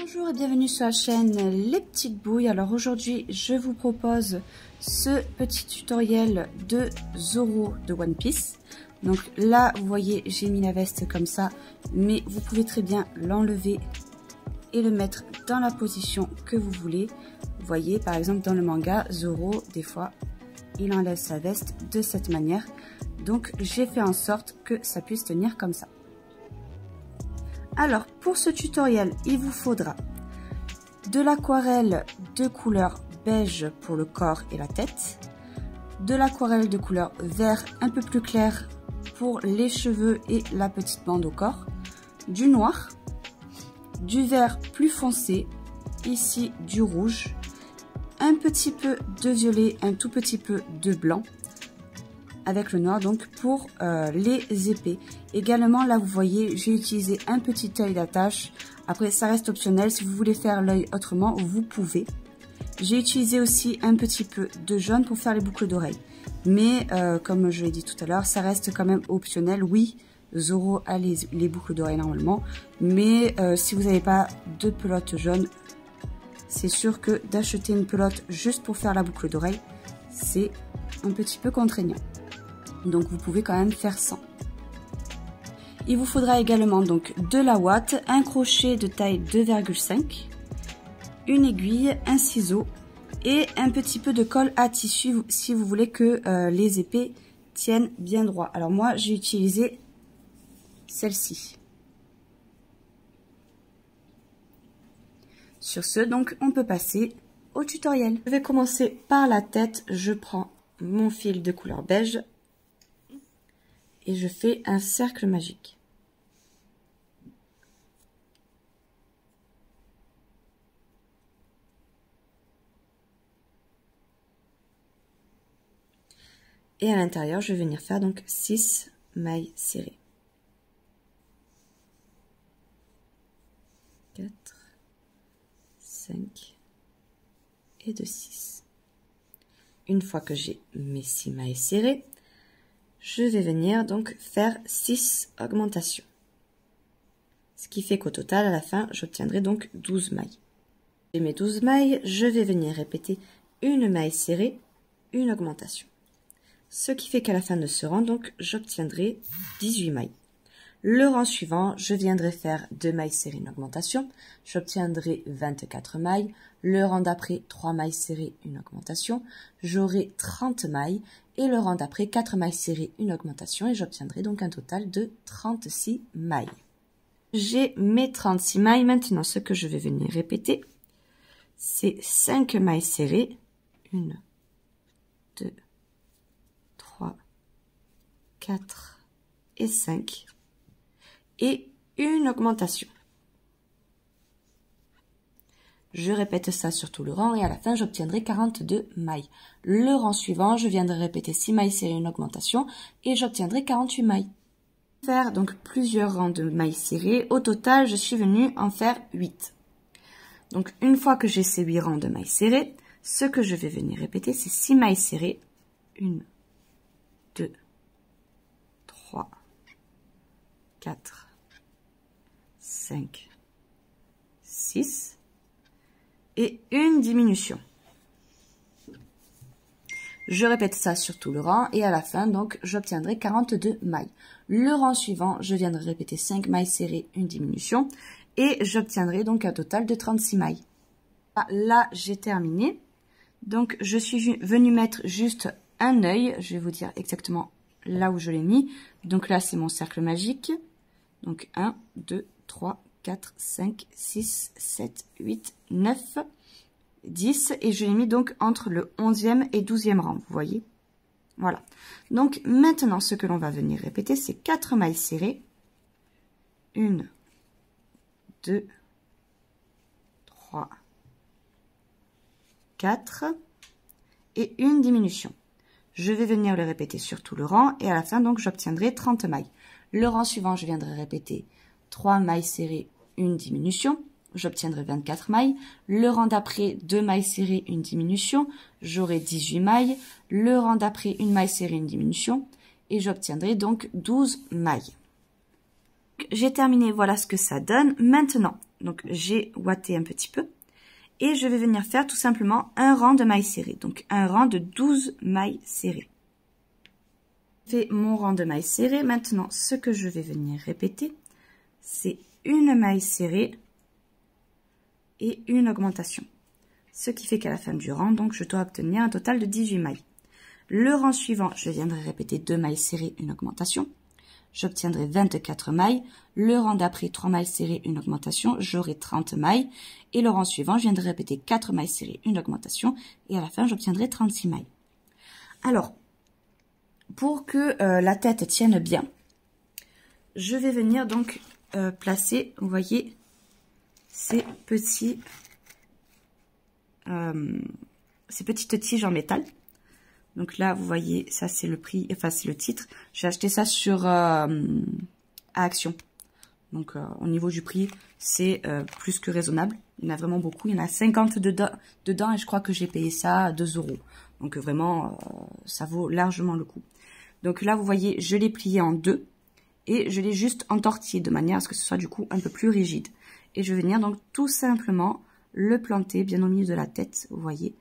Bonjour et bienvenue sur la chaîne Les Petites Bouilles. Alors aujourd'hui je vous propose ce petit tutoriel de Zoro de One Piece. Donc là vous voyez j'ai mis la veste comme ça, mais vous pouvez très bien l'enlever et le mettre dans la position que vous voulez. Vous voyez par exemple dans le manga Zoro des fois il enlève sa veste de cette manière. Donc j'ai fait en sorte que ça puisse tenir comme ça. Alors pour ce tutoriel il vous faudra de l'aquarelle de couleur beige pour le corps et la tête, de l'aquarelle de couleur vert un peu plus clair pour les cheveux et la petite bande au corps, du noir, du vert plus foncé, ici du rouge, un petit peu de violet, un tout petit peu de blanc, avec le noir donc pour les épées. Également là vous voyez j'ai utilisé un petit œil d'attache. Après ça reste optionnel, si vous voulez faire l'œil autrement vous pouvez. J'ai utilisé aussi un petit peu de jaune pour faire les boucles d'oreilles. Mais comme je l'ai dit tout à l'heure, ça reste quand même optionnel. Oui, Zoro a les boucles d'oreilles normalement. Mais si vous n'avez pas de pelote jaune, c'est sûr que d'acheter une pelote juste pour faire la boucle d'oreille, c'est un petit peu contraignant. Donc vous pouvez quand même faire sans. Il vous faudra également donc de la ouate, un crochet de taille 2,5, une aiguille, un ciseau et un petit peu de colle à tissu si vous voulez que les épées tiennent bien droit. Alors moi j'ai utilisé celle-ci. Sur ce donc on peut passer au tutoriel. Je vais commencer par la tête. Je prends mon fil de couleur beige et je fais un cercle magique. Et à l'intérieur, je vais venir faire donc 6 mailles serrées. 4, 5 et de 6. Une fois que j'ai mes 6 mailles serrées, je vais venir donc faire 6 augmentations. Ce qui fait qu'au total, à la fin, j'obtiendrai donc 12 mailles. J'ai mes 12 mailles, je vais venir répéter une maille serrée, une augmentation. Ce qui fait qu'à la fin de ce rang, donc, j'obtiendrai 18 mailles. Le rang suivant, je viendrai faire 2 mailles serrées, une augmentation. J'obtiendrai 24 mailles. Le rang d'après, 3 mailles serrées, une augmentation. J'aurai 30 mailles. Et le rang d'après, 4 mailles serrées, une augmentation. Et j'obtiendrai donc un total de 36 mailles. J'ai mes 36 mailles. Maintenant, ce que je vais venir répéter, c'est 5 mailles serrées. 1, 2, 3, 4 et 5. Et une augmentation. Je répète ça sur tout le rang et à la fin j'obtiendrai 42 mailles. Le rang suivant, je viendrai répéter 6 mailles serrées, une augmentation et j'obtiendrai 48 mailles. Faire donc plusieurs rangs de mailles serrées. Au total, je suis venue en faire 8. Donc une fois que j'ai ces 8 rangs de mailles serrées, ce que je vais venir répéter, c'est 6 mailles serrées. 1, 2, 3, 4, 5, 6 et une diminution. Je répète ça sur tout le rang et à la fin donc j'obtiendrai 42 mailles. Le rang suivant, je viendrai répéter 5 mailles serrées, une diminution et j'obtiendrai donc un total de 36 mailles. Là j'ai terminé. Donc je suis venue mettre juste un œil, je vais vous dire exactement là où je l'ai mis. Donc là c'est mon cercle magique. Donc 1, 2, 3, 4, 5, 6, 7, 8, 9, 10. Et je l'ai mis donc entre le 11e et 12e rang, vous voyez. Voilà. Donc maintenant, ce que l'on va venir répéter, c'est 4 mailles serrées. 1, 2, 3, 4 et une diminution. Je vais venir le répéter sur tout le rang et à la fin, donc, j'obtiendrai 30 mailles. Le rang suivant, je viendrai répéter 3 mailles serrées, une diminution. J'obtiendrai 24 mailles. Le rang d'après, 2 mailles serrées, une diminution. J'aurai 18 mailles. Le rang d'après, une maille serrée, une diminution. Et j'obtiendrai donc 12 mailles. J'ai terminé, voilà ce que ça donne. Maintenant, donc j'ai ouaté un petit peu. Et je vais venir faire tout simplement un rang de mailles serrées. Donc un rang de 12 mailles serrées. J'ai fait mon rang de mailles serrées. Maintenant, ce que je vais venir répéter, c'est une maille serrée et une augmentation. Ce qui fait qu'à la fin du rang, donc je dois obtenir un total de 18 mailles. Le rang suivant, je viendrai répéter 2 mailles serrées, une augmentation. J'obtiendrai 24 mailles. Le rang d'après, 3 mailles serrées, une augmentation. J'aurai 30 mailles. Et le rang suivant, je viendrai répéter 4 mailles serrées, une augmentation. Et à la fin, j'obtiendrai 36 mailles. Alors, pour que la tête tienne bien, je vais venir donc placer, vous voyez, ces petites tiges en métal. Donc là, vous voyez, ça c'est le prix, enfin c'est le titre. J'ai acheté ça sur à Action. Donc au niveau du prix, c'est plus que raisonnable. Il y en a vraiment beaucoup. Il y en a 50 dedans et je crois que j'ai payé ça à 2 €. Donc vraiment, ça vaut largement le coup. Donc là, vous voyez, je l'ai plié en deux et je l'ai juste entortillé de manière à ce que ce soit du coup un peu plus rigide. Et je vais venir donc tout simplement le planter bien au milieu de la tête, vous voyez.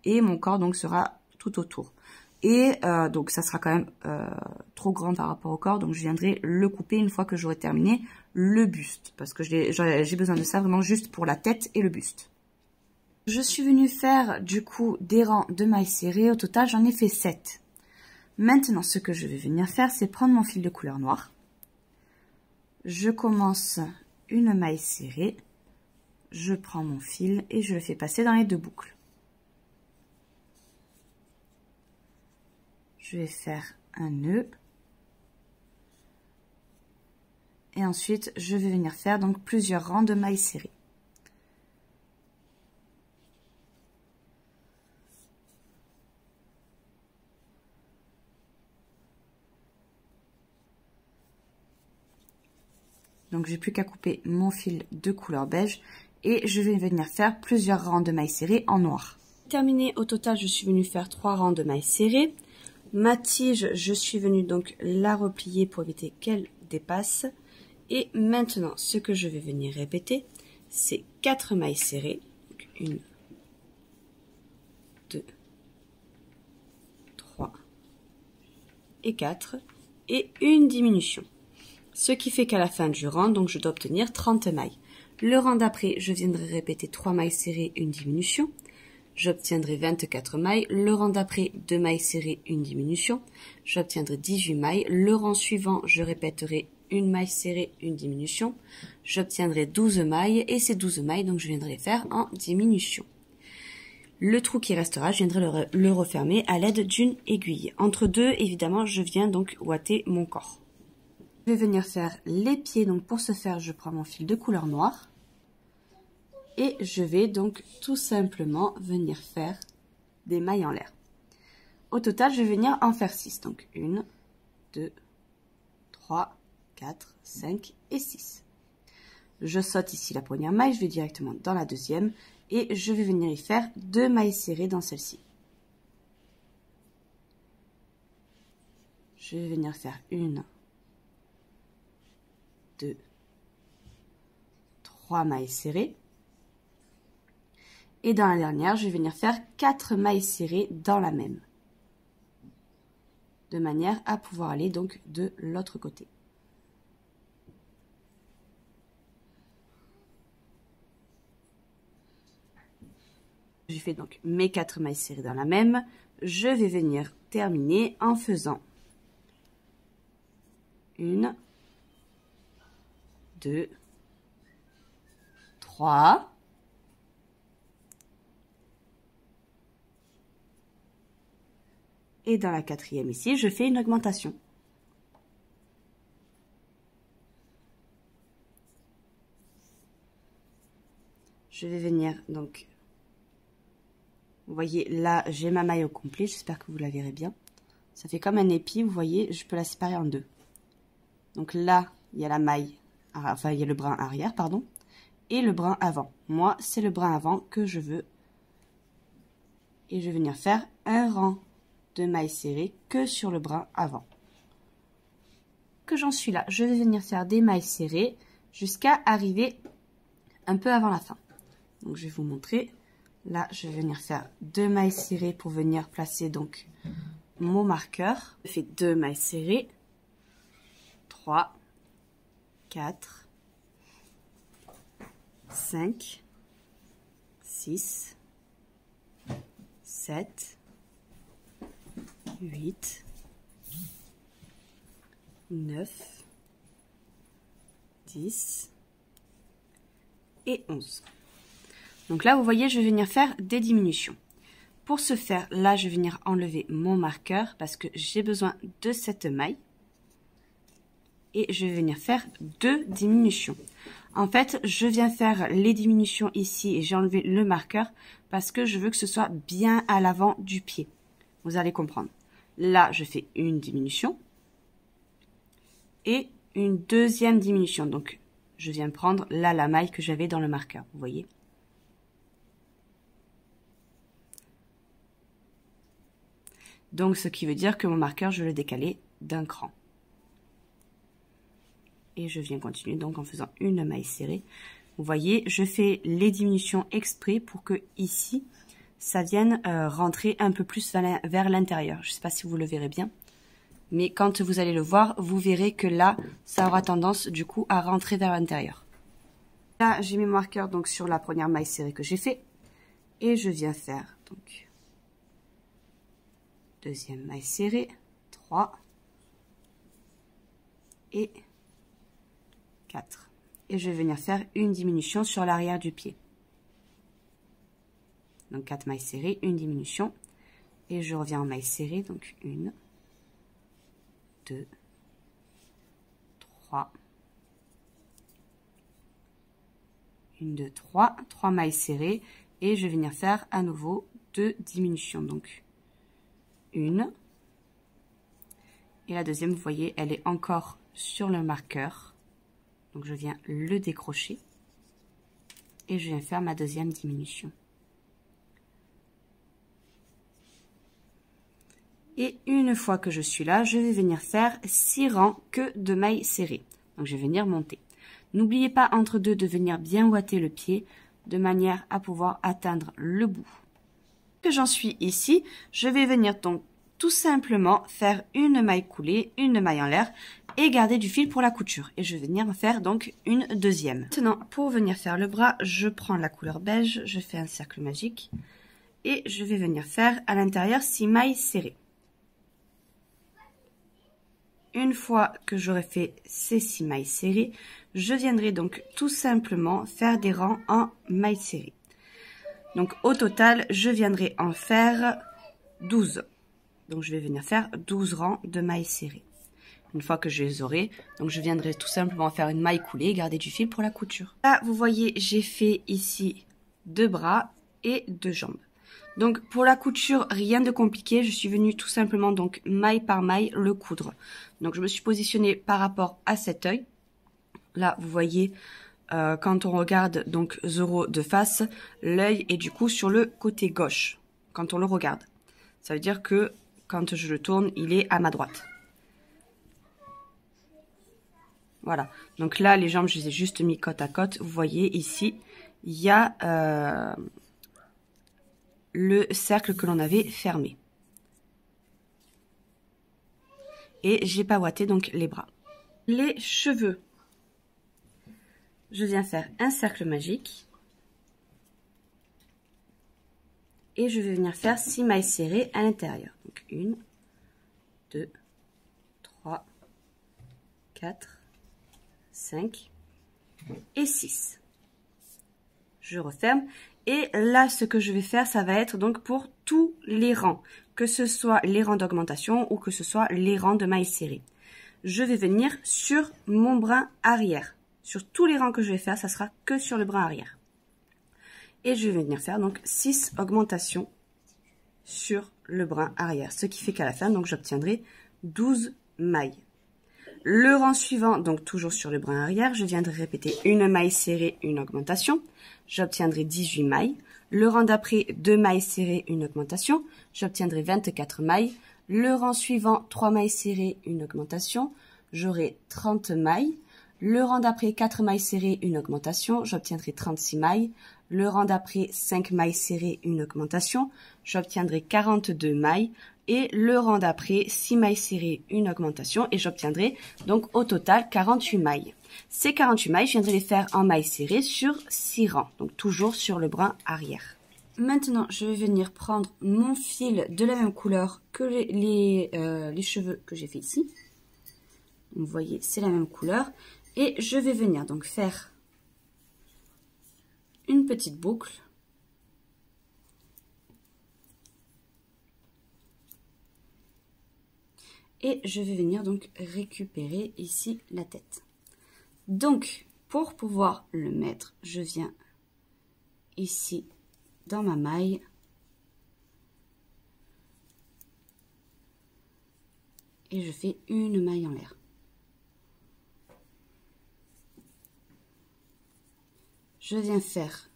Et mon corps donc sera tout autour. Et donc ça sera quand même trop grand par rapport au corps, donc je viendrai le couper une fois que j'aurai terminé le buste, parce que j'ai besoin de ça vraiment juste pour la tête et le buste. Je suis venue faire du coup des rangs de mailles serrées, au total j'en ai fait 7. Maintenant ce que je vais venir faire, c'est prendre mon fil de couleur noire. Je commence une maille serrée, je prends mon fil et je le fais passer dans les deux boucles. Je vais faire un nœud et ensuite je vais venir faire donc plusieurs rangs de mailles serrées. Donc j'ai plus qu'à couper mon fil de couleur beige et je vais venir faire plusieurs rangs de mailles serrées en noir. Terminé, au total je suis venue faire 3 rangs de mailles serrées. Ma tige, je suis venue donc la replier pour éviter qu'elle dépasse. Et maintenant, ce que je vais venir répéter, c'est 4 mailles serrées. Donc 1, 2, 3 et 4. Et une diminution. Ce qui fait qu'à la fin du rang, donc je dois obtenir 30 mailles. Le rang d'après, je viendrai répéter 3 mailles serrées, une diminution. J'obtiendrai 24 mailles. Le rang d'après, 2 mailles serrées, une diminution. J'obtiendrai 18 mailles. Le rang suivant, je répéterai une maille serrée, une diminution. J'obtiendrai 12 mailles et ces 12 mailles, donc je viendrai les faire en diminution. Le trou qui restera, je viendrai le refermer à l'aide d'une aiguille. Entre deux, évidemment, je viens donc ouater mon corps. Je vais venir faire les pieds, donc pour ce faire, je prends mon fil de couleur noire. Et je vais donc tout simplement venir faire des mailles en l'air. Au total, je vais venir en faire 6. Donc 1, 2, 3, 4, 5 et 6. Je saute ici la première maille, je vais directement dans la deuxième. Et je vais venir y faire 2 mailles serrées dans celle-ci. Je vais venir faire 1, 2, 3 mailles serrées. Et dans la dernière, je vais venir faire 4 mailles serrées dans la même. De manière à pouvoir aller donc de l'autre côté. J'ai fait donc mes 4 mailles serrées dans la même. Je vais venir terminer en faisant 1, 2, 3... Et dans la quatrième ici, je fais une augmentation. Je vais venir donc, vous voyez là, j'ai ma maille au complet, j'espère que vous la verrez bien. Ça fait comme un épi, vous voyez, je peux la séparer en deux. Donc là, il y a la maille, enfin il y a le brin arrière, pardon, et le brin avant. Moi, c'est le brin avant que je veux. Et je vais venir faire un rang de mailles serrées que sur le brin avant. Que j'en suis là, je vais venir faire des mailles serrées jusqu'à arriver un peu avant la fin. Donc je vais vous montrer. Là, je vais venir faire 2 mailles serrées pour venir placer donc mon marqueur. Je fais 2 mailles serrées, 3, 4, 5, 6, 7, 8, 9, 10 et 11. Donc là, vous voyez, je vais venir faire des diminutions. Pour ce faire, là, je vais venir enlever mon marqueur parce que j'ai besoin de cette maille. Et je vais venir faire 2 diminutions. En fait, je viens faire les diminutions ici et j'ai enlevé le marqueur parce que je veux que ce soit bien à l'avant du pied. Vous allez comprendre. Là, je fais une diminution et une deuxième diminution. Donc, je viens prendre là la maille que j'avais dans le marqueur. Vous voyez ? Donc, ce qui veut dire que mon marqueur, je vais le décaler d'un cran. Et je viens continuer donc en faisant une maille serrée. Vous voyez, je fais les diminutions exprès pour que ici, ça vienne rentrer un peu plus vers l'intérieur. Je ne sais pas si vous le verrez bien. Mais quand vous allez le voir, vous verrez que là, ça aura tendance du coup à rentrer vers l'intérieur. Là, j'ai mes marqueurs donc sur la première maille serrée que j'ai fait. Et je viens faire donc deuxième maille serrée, 3 et 4. Et je vais venir faire une diminution sur l'arrière du pied. Donc 4 mailles serrées, une diminution. Et je reviens en maille serrée, donc 1, 2, 3, 1, 2, 3, 3 mailles serrées. Et je vais venir faire à nouveau 2 diminutions. Donc 1. Et la deuxième, vous voyez, elle est encore sur le marqueur. Donc je viens le décrocher et je viens faire ma deuxième diminution. Et une fois que je suis là, je vais venir faire 6 rangs que de mailles serrées. Donc je vais venir monter. N'oubliez pas entre deux de venir bien ouater le pied de manière à pouvoir atteindre le bout. Que j'en suis ici, je vais venir donc tout simplement faire une maille coulée, une maille en l'air et garder du fil pour la couture. Et je vais venir en faire donc une deuxième. Maintenant, pour venir faire le bras, je prends la couleur beige, je fais un cercle magique et je vais venir faire à l'intérieur 6 mailles serrées. Une fois que j'aurai fait ces 6 mailles serrées, je viendrai donc tout simplement faire des rangs en mailles serrées. Donc au total, je viendrai en faire 12. Donc je vais venir faire 12 rangs de mailles serrées. Une fois que je les aurai, donc je viendrai tout simplement faire une maille coulée et garder du fil pour la couture. Là, vous voyez, j'ai fait ici 2 bras et 2 jambes. Donc pour la couture, rien de compliqué. Je suis venue tout simplement donc maille par maille le coudre. Donc je me suis positionnée par rapport à cet œil. Là, vous voyez, quand on regarde donc Zoro de face, l'œil est du coup sur le côté gauche quand on le regarde. Ça veut dire que quand je le tourne, il est à ma droite. Voilà, donc là, les jambes, je les ai juste mis côte à côte. Vous voyez, ici, il y a le cercle que l'on avait fermé. Et j'ai pas ouaté donc les bras. Les cheveux, je viens faire un cercle magique. Et je vais venir faire 6 mailles serrées à l'intérieur. Donc 1, 2, 3, 4, 5 et 6. Je referme. Et là, ce que je vais faire, ça va être donc pour tous les rangs. Que ce soit les rangs d'augmentation ou que ce soit les rangs de mailles serrées. Je vais venir sur mon brin arrière. Sur tous les rangs que je vais faire, ça sera que sur le brin arrière. Et je vais venir faire donc 6 augmentations sur le brin arrière. Ce qui fait qu'à la fin, donc j'obtiendrai 12 mailles. Le rang suivant, donc toujours sur le brin arrière, je viendrai répéter une maille serrée, une augmentation. J'obtiendrai 18 mailles. Le rang d'après, 2 mailles serrées, une augmentation. J'obtiendrai 24 mailles. Le rang suivant, 3 mailles serrées, une augmentation. J'aurai 30 mailles. Le rang d'après, 4 mailles serrées, une augmentation, j'obtiendrai 36 mailles. Le rang d'après, 5 mailles serrées, une augmentation, j'obtiendrai 42 mailles. Et le rang d'après, 6 mailles serrées, une augmentation, et j'obtiendrai donc au total 48 mailles. Ces 48 mailles, je viendrai les faire en mailles serrées sur 6 rangs, donc toujours sur le brin arrière. Maintenant, je vais venir prendre mon fil de la même couleur que les cheveux que j'ai fait ici. Vous voyez, c'est la même couleur. Et je vais venir donc faire une petite boucle. Et je vais venir donc récupérer ici la tête. Donc, pour pouvoir le mettre, je viens ici dans ma maille. Et je fais une maille en l'air. Je viens faire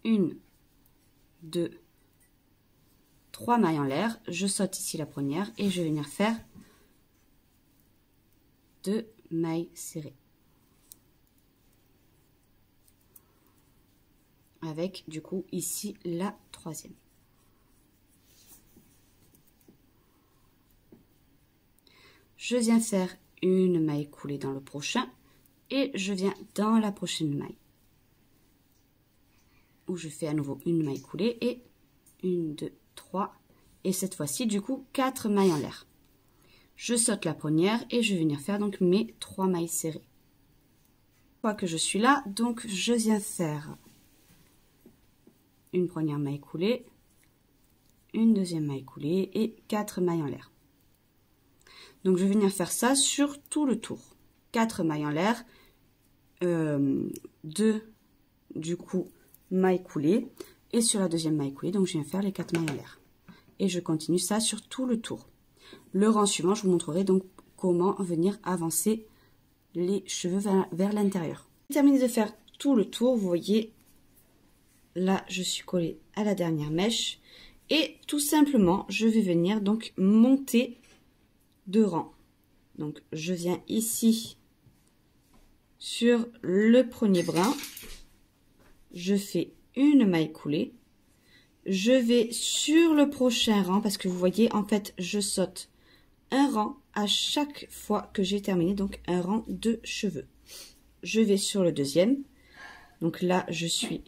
1, 2, 3 mailles en l'air, je saute ici la première et je vais venir faire 2 mailles serrées. Avec du coup ici la troisième. Je viens faire une maille coulée dans le prochain et je viens dans la prochaine maille. Où je fais à nouveau une maille coulée et 1, 2, 3 et cette fois-ci du coup 4 mailles en l'air. Je saute la première et je vais venir faire donc mes 3 mailles serrées. Une fois que je suis là, donc je viens faire une première maille coulée, une deuxième maille coulée et 4 mailles en l'air. Donc je vais venir faire ça sur tout le tour. 4 mailles en l'air, 2 du coup mailles coulées et sur la deuxième maille coulée, donc je viens faire les 4 mailles en l'air. Et je continue ça sur tout le tour. Le rang suivant, je vous montrerai donc comment venir avancer les cheveux vers l'intérieur. J'ai terminé de faire tout le tour, vous voyez, là je suis collée à la dernière mèche. Et tout simplement, je vais venir donc monter 2 rangs. Donc je viens ici sur le premier brin, je fais une maille coulée. Je vais sur le prochain rang parce que vous voyez, en fait, je saute un rang à chaque fois que j'ai terminé, donc un rang de cheveux. Je vais sur le deuxième. Donc là, je suis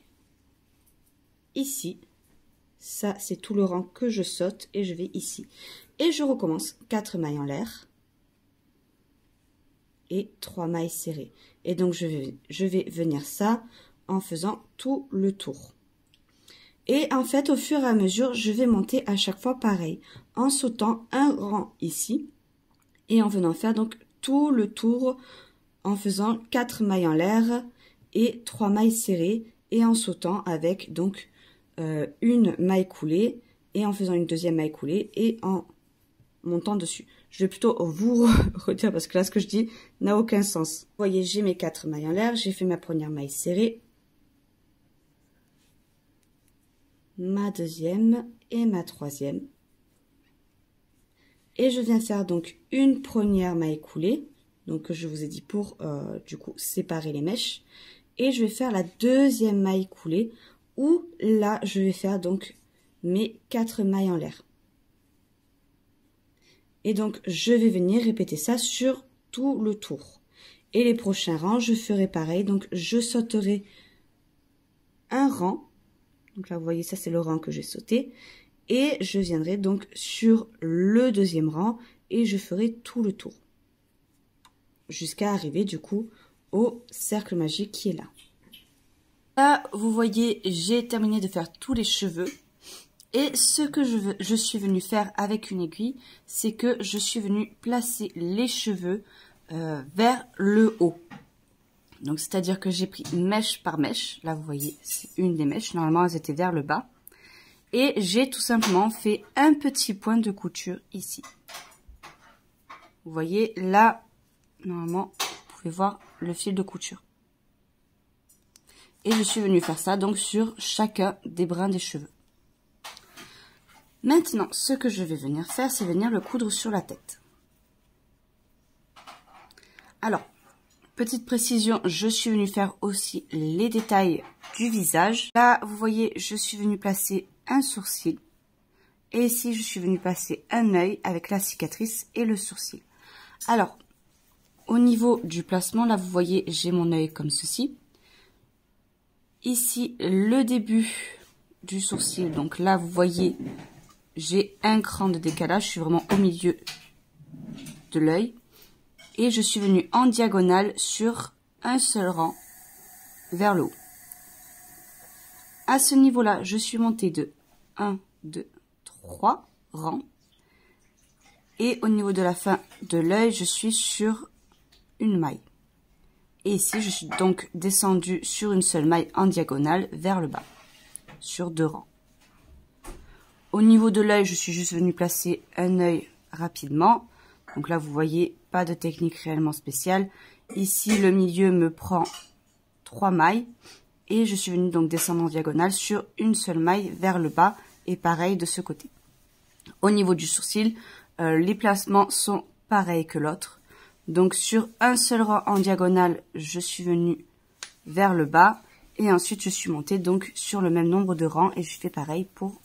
ici. Ça, c'est tout le rang que je saute et je vais ici. Et je recommence 4 mailles en l'air et 3 mailles serrées. Et donc, je vais venir ça en faisant tout le tour. Et en fait, au fur et à mesure, je vais monter à chaque fois pareil, en sautant un rang ici et en venant faire donc tout le tour en faisant 4 mailles en l'air et 3 mailles serrées et en sautant avec donc une maille coulée et en faisant une deuxième maille coulée et en montant dessus. Je vais plutôt vous redire parce que là, ce que je dis n'a aucun sens. Vous voyez, j'ai mes 4 mailles en l'air, j'ai fait ma première maille serrée, ma deuxième et ma troisième. Et je viens faire donc une première maille coulée, donc que je vous ai dit pour du coup séparer les mèches. Et je vais faire la deuxième maille coulée où là je vais faire donc mes 4 mailles en l'air. Et donc je vais venir répéter ça sur tout le tour. Et les prochains rangs, je ferai pareil, donc je sauterai un rang. Donc là, vous voyez, ça, c'est le rang que j'ai sauté. Et je viendrai donc sur le deuxième rang et je ferai tout le tour. Jusqu'à arriver, du coup, au cercle magique qui est là. Là, vous voyez, j'ai terminé de faire tous les cheveux. Et ce que je suis venue faire avec une aiguille, c'est que je suis venue placer les cheveux vers le haut. Donc, c'est-à-dire que j'ai pris mèche par mèche. Là, vous voyez, c'est une des mèches. Normalement, elles étaient vers le bas. Et j'ai tout simplement fait un petit point de couture ici. Vous voyez, là, normalement, vous pouvez voir le fil de couture. Et je suis venue faire ça, donc, sur chacun des brins des cheveux. Maintenant, ce que je vais venir faire, c'est venir le coudre sur la tête. Alors, Petite précision, je suis venue faire aussi les détails du visage. Là, vous voyez, je suis venue placer un sourcil. Et ici, je suis venue placer un œil avec la cicatrice et le sourcil. Alors, au niveau du placement, là, vous voyez, j'ai mon œil comme ceci. Ici, le début du sourcil. Donc là, vous voyez, j'ai un cran de décalage. Je suis vraiment au milieu de l'œil. Et je suis venue en diagonale sur un seul rang vers le haut. À ce niveau-là, je suis montée de 1, 2, 3 rangs. Et au niveau de la fin de l'œil, je suis sur une maille. Et ici, je suis donc descendue sur une seule maille en diagonale vers le bas, sur 2 rangs. Au niveau de l'œil, je suis juste venue placer un œil rapidement. Donc là, vous voyez, pas de technique réellement spéciale. Ici, le milieu me prend 3 mailles. Et je suis venue donc descendre en diagonale sur une seule maille vers le bas. Et pareil de ce côté. Au niveau du sourcil, les placements sont pareils que l'autre. Donc sur un seul rang en diagonale, je suis venue vers le bas. Et ensuite, je suis montée donc sur le même nombre de rangs. Et je fais pareil pour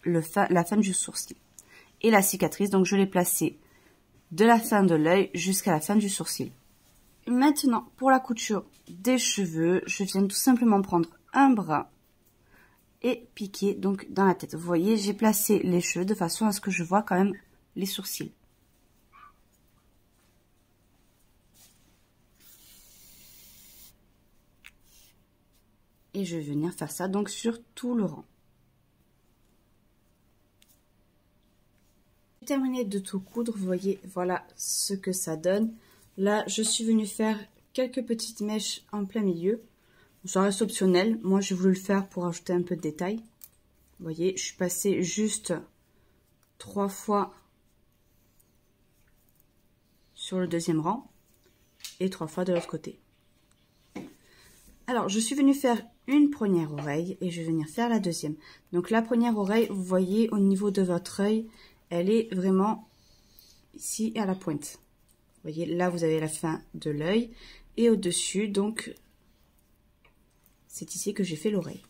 la fin du sourcil. Et la cicatrice, donc je l'ai placée de la fin de l'œil jusqu'à la fin du sourcil. Maintenant, pour la couture des cheveux, je viens tout simplement prendre un bras et piquer donc dans la tête. Vous voyez, j'ai placé les cheveux de façon à ce que je vois quand même les sourcils. Et je vais venir faire ça donc sur tout le rang. J'ai terminé de tout coudre, vous voyez, voilà ce que ça donne. Là, je suis venue faire quelques petites mèches en plein milieu. Ça reste optionnel. Moi, j'ai voulu le faire pour ajouter un peu de détail. Vous voyez, je suis passée juste 3 fois sur le deuxième rang et 3 fois de l'autre côté. Alors, je suis venue faire une première oreille et je vais venir faire la deuxième. Donc, la première oreille, vous voyez, au niveau de votre œil, elle est vraiment ici à la pointe. Vous voyez, là, vous avez la fin de l'œil et au-dessus, donc, c'est ici que j'ai fait l'oreille.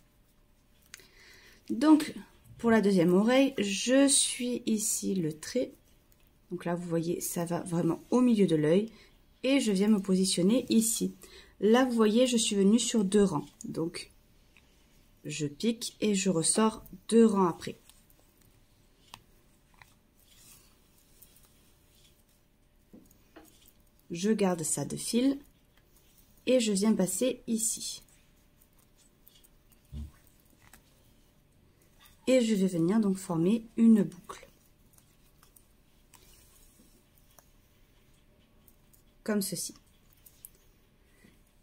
Donc, pour la deuxième oreille, je suis ici le trait. Donc là, vous voyez, ça va vraiment au milieu de l'œil. Et je viens me positionner ici. Là, vous voyez, je suis venue sur 2 rangs. Donc, je pique et je ressors 2 rangs après. Je garde ça de fil. Et je viens passer ici. Et je vais venir donc former une boucle. Comme ceci.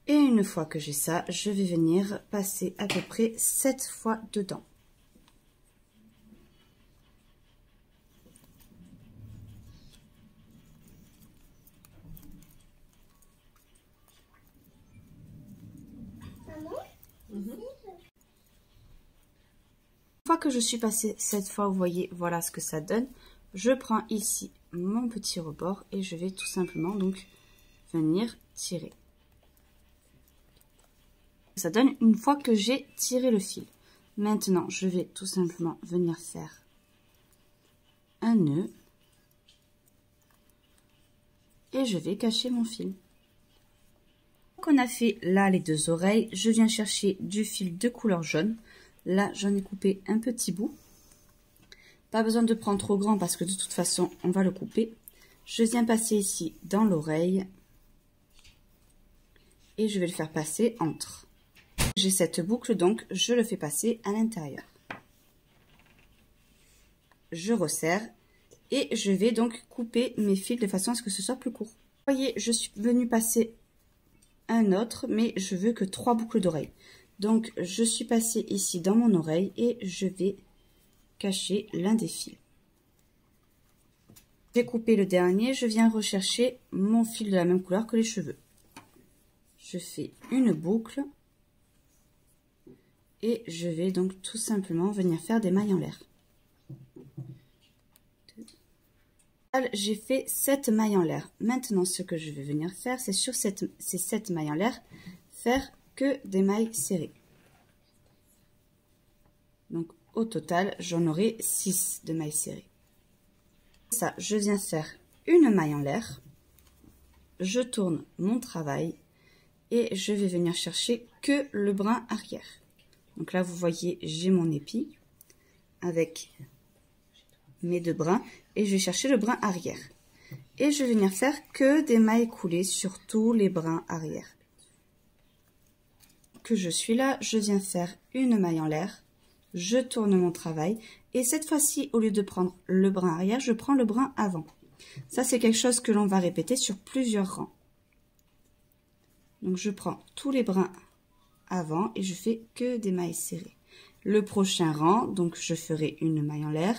Et une fois que j'ai ça, je vais venir passer à peu près 7 fois dedans. Une fois que je suis passée 7 fois, vous voyez, voilà ce que ça donne. Je prends ici mon petit rebord et je vais tout simplement donc venir tirer. Ça donne une fois que j'ai tiré le fil. Maintenant, je vais tout simplement venir faire un nœud et je vais cacher mon fil. Donc on a fait là les 2 oreilles, je viens chercher du fil de couleur jaune. Là, j'en ai coupé un petit bout. Pas besoin de prendre trop grand parce que de toute façon, on va le couper. Je viens passer ici dans l'oreille et je vais le faire passer entre. J'ai cette boucle, donc je le fais passer à l'intérieur. Je resserre et je vais donc couper mes fils de façon à ce que ce soit plus court. Vous voyez, je suis venue passer un autre, mais je veux que 3 boucles d'oreilles. Donc, je suis passée ici dans mon oreille et je vais cacher l'un des fils. J'ai coupé le dernier, je viens rechercher mon fil de la même couleur que les cheveux. Je fais une boucle et je vais donc tout simplement venir faire des mailles en l'air. J'ai fait 7 mailles en l'air. Maintenant, ce que je vais venir faire, c'est sur ces 7 mailles en l'air, faire que des mailles serrées. Donc, au total, j'en aurai 6 de mailles serrées. Ça, je viens faire une maille en l'air. Je tourne mon travail et je vais venir chercher que le brin arrière. Donc là, vous voyez, j'ai mon épi avec mes 2 brins et je vais chercher le brin arrière. Et je vais venir faire que des mailles coulées sur tous les brins arrière. Que je suis là, je viens faire une maille en l'air, je tourne mon travail et cette fois-ci, au lieu de prendre le brin arrière, je prends le brin avant. Ça, c'est quelque chose que l'on va répéter sur plusieurs rangs. Donc, je prends tous les brins avant et je fais que des mailles serrées. Le prochain rang, donc je ferai une maille en l'air,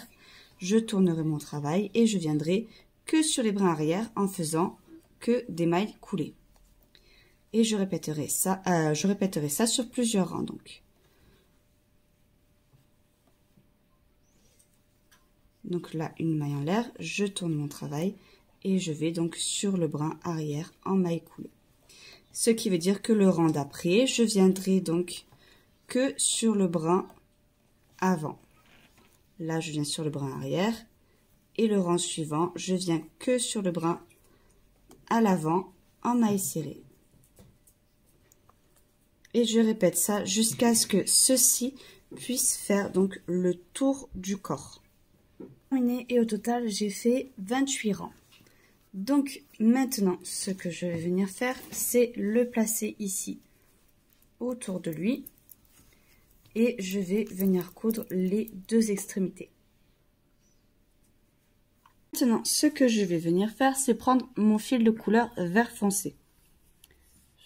je tournerai mon travail et je viendrai que sur les brins arrière en faisant que des mailles coulées. Et je répéterai ça sur plusieurs rangs donc. Donc là, une maille en l'air, je tourne mon travail et je vais donc sur le brin arrière en maille coulée. Ce qui veut dire que le rang d'après, je viendrai donc que sur le brin avant. Là, je viens sur le brin arrière et le rang suivant, je viens que sur le brin à l'avant en maille serrée. Et je répète ça jusqu'à ce que ceci puisse faire donc le tour du corps. Terminé et au total, j'ai fait 28 rangs. Donc maintenant, ce que je vais venir faire, c'est le placer ici autour de lui. Et je vais venir coudre les 2 extrémités. Maintenant, ce que je vais venir faire, c'est prendre mon fil de couleur vert foncé.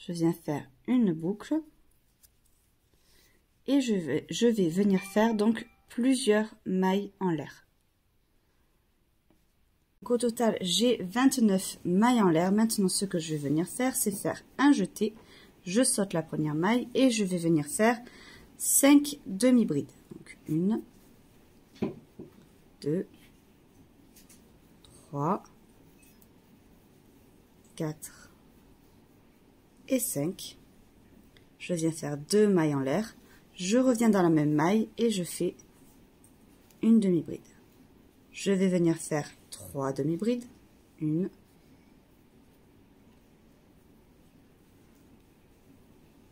Je viens faire une boucle. Et je vais venir faire donc plusieurs mailles en l'air. Au total, j'ai 29 mailles en l'air. Maintenant, ce que je vais venir faire, c'est faire un jeté. Je saute la première maille et je vais venir faire 5 demi-brides. Donc 1, 2, 3, 4 et 5. Je viens faire 2 mailles en l'air. Je reviens dans la même maille et je fais une demi-bride. Je vais venir faire 3 demi-brides. 1,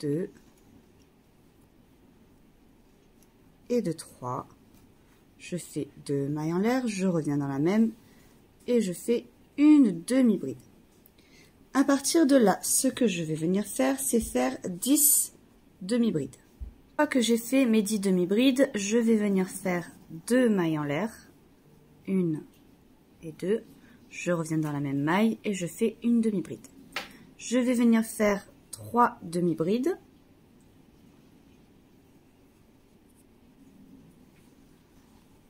2 et de 3. Je fais 2 mailles en l'air, je reviens dans la même et je fais une demi-bride. À partir de là, ce que je vais venir faire, c'est faire 10 demi-brides. Une fois que j'ai fait mes 10 demi-brides, je vais venir faire 2 mailles en l'air, 1 et 2. Je reviens dans la même maille et je fais une demi-bride. Je vais venir faire 3 demi-brides.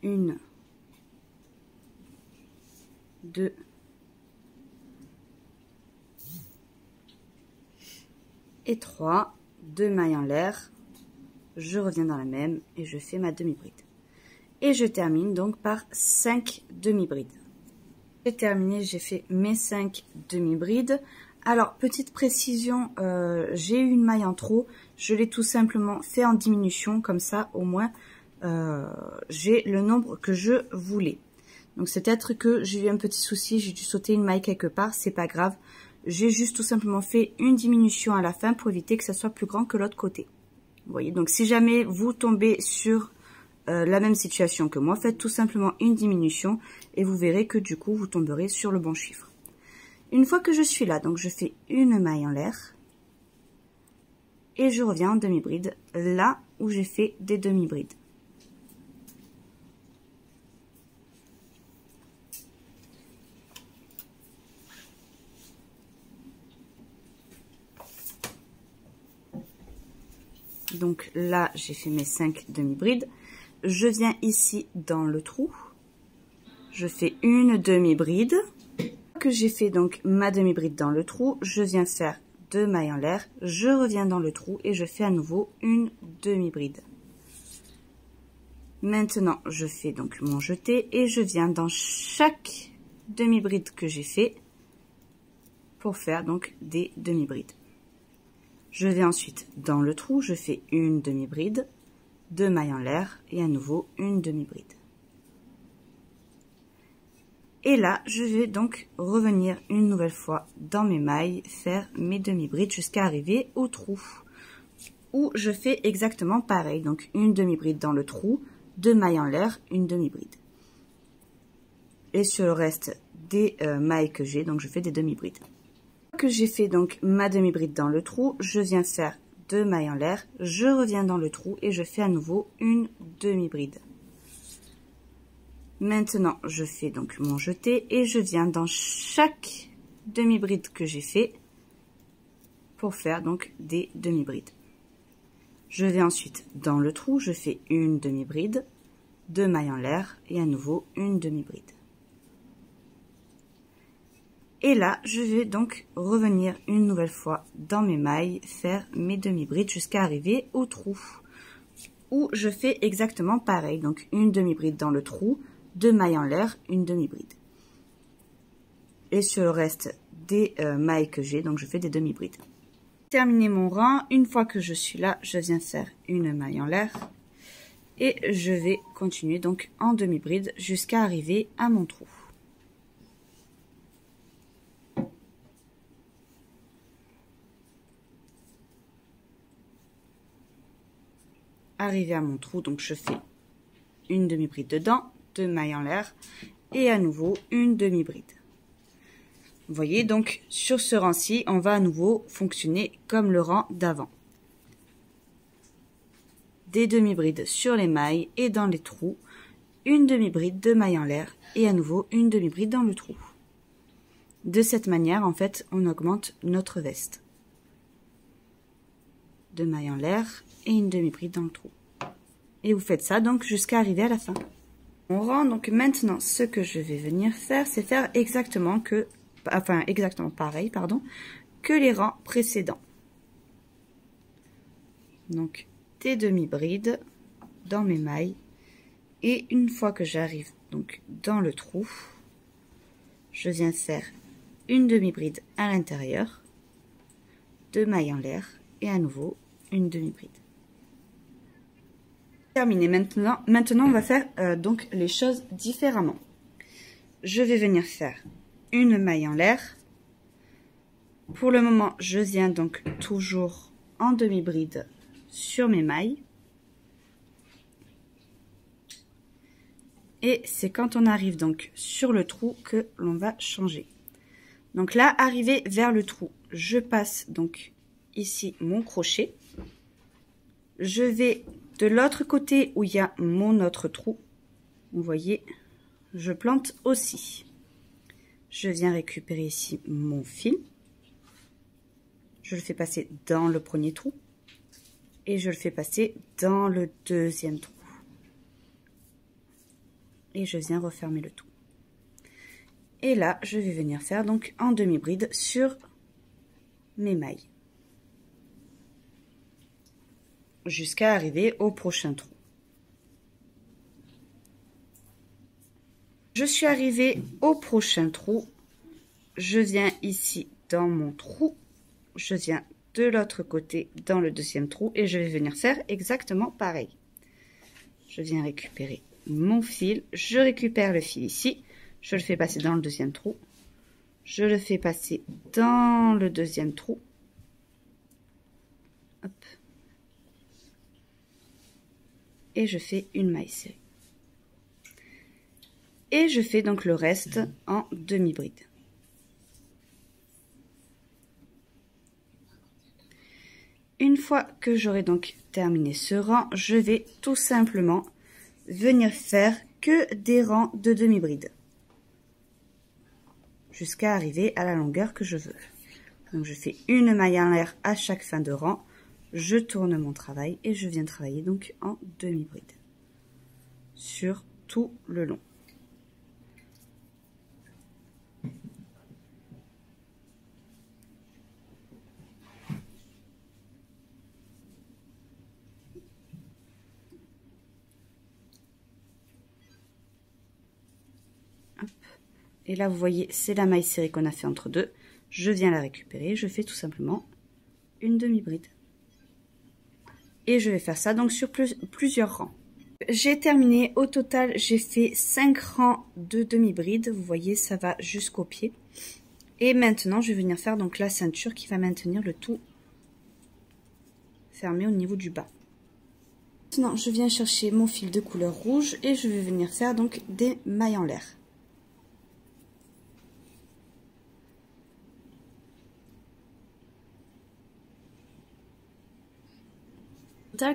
1, 2 et 3, 2 mailles en l'air, je reviens dans la même et je fais ma demi-bride. Et je termine donc par 5 demi-brides. J'ai terminé, j'ai fait mes 5 demi-brides. Alors, petite précision, j'ai eu une maille en trop, je l'ai tout simplement fait en diminution, comme ça au moins j'ai le nombre que je voulais. Donc c'est peut-être que j'ai eu un petit souci, j'ai dû sauter une maille quelque part, c'est pas grave. J'ai juste tout simplement fait une diminution à la fin pour éviter que ça soit plus grand que l'autre côté. Vous voyez, donc si jamais vous tombez sur la même situation que moi, faites tout simplement une diminution et vous verrez que du coup vous tomberez sur le bon chiffre. Une fois que je suis là, donc je fais une maille en l'air et je reviens en demi-bride là où j'ai fait des demi-brides. Donc là, j'ai fait mes 5 demi-brides. Je viens ici dans le trou. Je fais une demi-bride. Que j'ai fait donc ma demi-bride dans le trou, je viens faire 2 mailles en l'air. Je reviens dans le trou et je fais à nouveau une demi-bride. Maintenant, je fais donc mon jeté et je viens dans chaque demi-brides que j'ai fait pour faire donc des demi-brides. Je vais ensuite dans le trou, je fais une demi-bride, 2 mailles en l'air et à nouveau une demi-bride. Et là, je vais donc revenir une nouvelle fois dans mes mailles, faire mes demi-brides jusqu'à arriver au trou, où je fais exactement pareil. Donc une demi-bride dans le trou, 2 mailles en l'air, une demi-bride. Et sur le reste des mailles que j'ai, donc je fais des demi-brides. Que j'ai fait donc ma demi-bride dans le trou, je viens faire 2 mailles en l'air, je reviens dans le trou et je fais à nouveau une demi-bride. Maintenant, je fais donc mon jeté et je viens dans chaque demi-bride que j'ai fait pour faire donc des demi-brides. Je vais ensuite dans le trou, je fais une demi-bride, 2 mailles en l'air et à nouveau une demi-bride. Et là, je vais donc revenir une nouvelle fois dans mes mailles, faire mes demi-brides jusqu'à arriver au trou, où je fais exactement pareil. Donc une demi-bride dans le trou, 2 mailles en l'air, une demi-bride. Et sur le reste des mailles que j'ai, donc je fais des demi-brides. Terminer mon rang, une fois que je suis là, je viens faire une maille en l'air et je vais continuer donc en demi-bride jusqu'à arriver à mon trou. Arrivé à mon trou, donc je fais une demi-bride dedans, 2 mailles en l'air et à nouveau une demi-bride. Vous voyez, donc sur ce rang-ci, on va à nouveau fonctionner comme le rang d'avant. Des demi-brides sur les mailles et dans les trous, une demi-bride, 2 mailles en l'air et à nouveau une demi-bride dans le trou. De cette manière, en fait, on augmente notre veste. 2 mailles en l'air et une demi-bride dans le trou. Et vous faites ça donc jusqu'à arriver à la fin. On rend donc maintenant ce que je vais venir faire, c'est faire exactement pareil, que les rangs précédents. Donc des demi-brides dans mes mailles et une fois que j'arrive donc dans le trou, je viens faire une demi-bride à l'intérieur, 2 mailles en l'air et à nouveau une demi-bride. Terminé. Maintenant on va faire donc les choses différemment. Je vais venir faire une maille en l'air. Pour le moment, je viens donc toujours en demi-bride sur mes mailles. Et c'est quand on arrive donc sur le trou que l'on va changer. Donc là, arrivé vers le trou, je passe donc ici mon crochet. Je vais de l'autre côté où il y a mon autre trou. Vous voyez, je plante aussi. Je viens récupérer ici mon fil. Je le fais passer dans le premier trou. Et je le fais passer dans le deuxième trou. Et je viens refermer le tout. Et là, je vais venir faire donc en demi-bride sur mes mailles. Jusqu'à arriver au prochain trou. Je suis arrivée au prochain trou. Je viens ici dans mon trou. Je viens de l'autre côté dans le deuxième trou et je vais venir faire exactement pareil. Je viens récupérer mon fil. Je récupère le fil ici. Je le fais passer dans le deuxième trou. Je le fais passer dans le deuxième trou. Hop. Et je fais une maille serrée. Et je fais donc le reste en demi-bride. Une fois que j'aurai donc terminé ce rang, je vais tout simplement venir faire que des rangs de demi-bride jusqu'à arriver à la longueur que je veux. Donc je fais une maille en l'air à chaque fin de rang. Je tourne mon travail et je viens travailler donc en demi-bride sur tout le long. Et là, vous voyez, c'est la maille serrée qu'on a fait entre deux. Je viens la récupérer. Je fais tout simplement une demi-bride. Et je vais faire ça donc sur plusieurs rangs. J'ai terminé. Au total, j'ai fait 5 rangs de demi-bride. Vous voyez, ça va jusqu'au pied. Et maintenant, je vais venir faire donc la ceinture qui va maintenir le tout fermé au niveau du bas. Maintenant, je viens chercher mon fil de couleur rouge et je vais venir faire donc des mailles en l'air.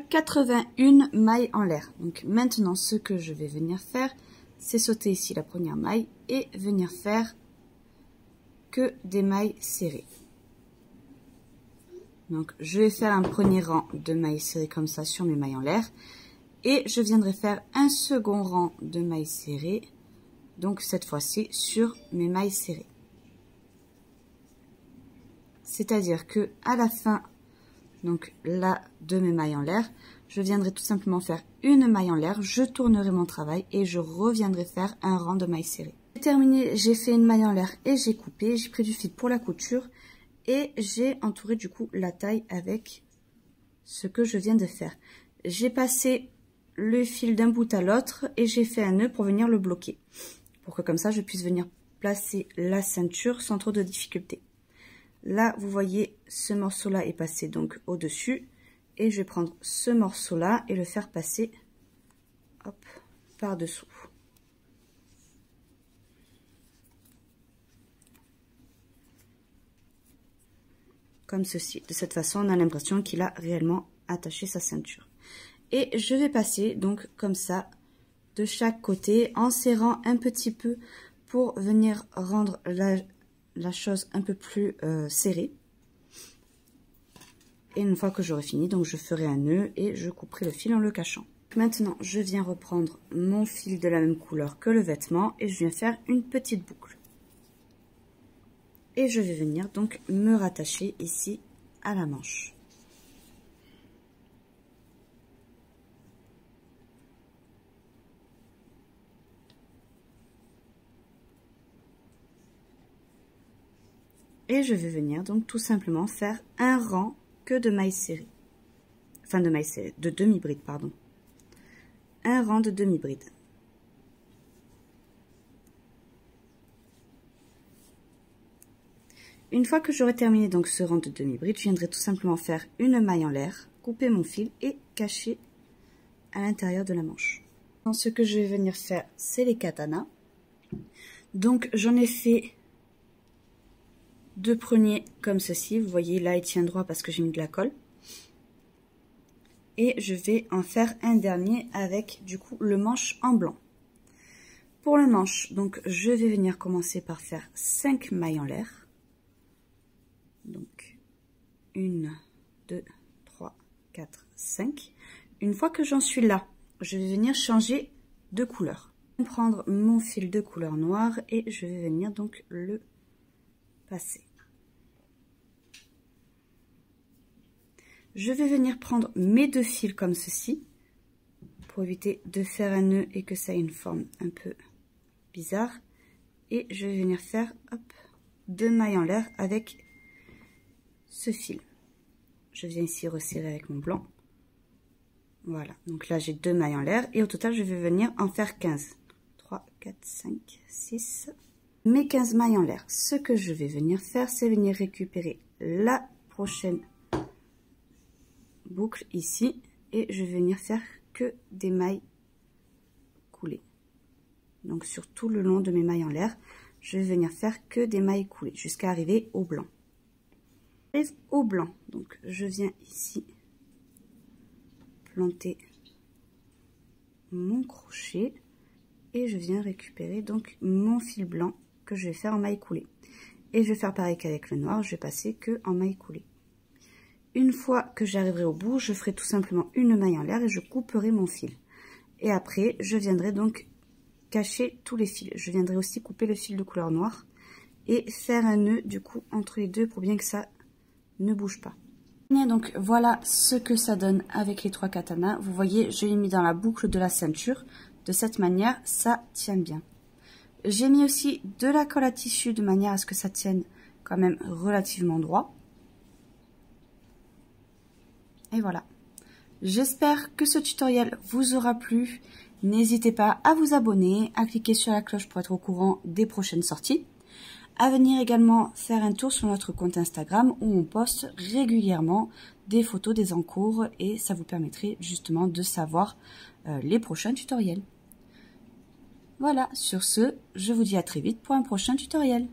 81 mailles en l'air. Donc maintenant, ce que je vais venir faire, c'est sauter ici la première maille et venir faire que des mailles serrées. Donc je vais faire un premier rang de mailles serrées comme ça sur mes mailles en l'air et je viendrai faire un second rang de mailles serrées, donc cette fois-ci sur mes mailles serrées. C'est-à-dire que à la fin donc là de mes mailles en l'air, je viendrai tout simplement faire une maille en l'air, je tournerai mon travail et je reviendrai faire un rang de mailles serrées. J'ai terminé, j'ai fait une maille en l'air et j'ai coupé, j'ai pris du fil pour la couture et j'ai entouré du coup la taille avec ce que je viens de faire. J'ai passé le fil d'un bout à l'autre et j'ai fait un nœud pour venir le bloquer, pour que comme ça je puisse venir placer la ceinture sans trop de difficulté. Là, vous voyez, ce morceau-là est passé donc au-dessus. Et je vais prendre ce morceau-là et le faire passer par-dessous. Comme ceci. De cette façon, on a l'impression qu'il a réellement attaché sa ceinture. Et je vais passer donc comme ça de chaque côté en serrant un petit peu pour venir rendre la chose un peu plus serrée. Et une fois que j'aurai fini, donc je ferai un nœud et je couperai le fil en le cachant. Maintenant, je viens reprendre mon fil de la même couleur que le vêtement et je viens faire une petite boucle. Et je vais venir donc me rattacher ici à la manche. Et je vais venir donc tout simplement faire un rang que de mailles serrées. Enfin de mailles serrées, de demi-bride, pardon. Un rang de demi-bride. Une fois que j'aurai terminé donc ce rang de demi-bride, je viendrai tout simplement faire une maille en l'air, couper mon fil et cacher à l'intérieur de la manche. Donc, ce que je vais venir faire, c'est les katanas. Donc j'en ai fait deux premiers comme ceci, vous voyez là il tient droit parce que j'ai mis de la colle. Et je vais en faire un dernier avec du coup le manche en blanc. Pour le manche, donc je vais venir commencer par faire 5 mailles en l'air. Donc 1, 2, 3, 4, 5. Une fois que j'en suis là, je vais venir changer de couleur. Je vais prendre mon fil de couleur noire et je vais venir donc le passer. Je vais venir prendre mes deux fils comme ceci, pour éviter de faire un nœud et que ça ait une forme un peu bizarre. Et je vais venir faire deux mailles en l'air avec ce fil. Je viens ici resserrer avec mon blanc. Voilà, donc là j'ai deux mailles en l'air et au total je vais venir en faire 15. 3, 4, 5, 6. Mes 15 mailles en l'air. Ce que je vais venir faire, c'est venir récupérer la prochaine boucle ici et je vais venir faire que des mailles coulées. Donc sur tout le long de mes mailles en l'air, je vais venir faire que des mailles coulées jusqu'à arriver au blanc. J'arrive au blanc, donc je viens ici planter mon crochet et je viens récupérer donc mon fil blanc que je vais faire en maille coulée. Et je vais faire pareil qu'avec le noir, je vais passer que en maille coulée. Une fois que j'arriverai au bout, je ferai tout simplement une maille en l'air et je couperai mon fil. Et après, je viendrai donc cacher tous les fils. Je viendrai aussi couper le fil de couleur noire et faire un nœud du coup entre les deux pour bien que ça ne bouge pas. Et donc voilà ce que ça donne avec les 3 katanas. Vous voyez, je l'ai mis dans la boucle de la ceinture. De cette manière, ça tient bien. J'ai mis aussi de la colle à tissu de manière à ce que ça tienne quand même relativement droit. Et voilà. J'espère que ce tutoriel vous aura plu. N'hésitez pas à vous abonner, à cliquer sur la cloche pour être au courant des prochaines sorties. À venir également faire un tour sur notre compte Instagram où on poste régulièrement des photos des encours et ça vous permettrait justement de savoir les prochains tutoriels. Voilà, sur ce, je vous dis à très vite pour un prochain tutoriel.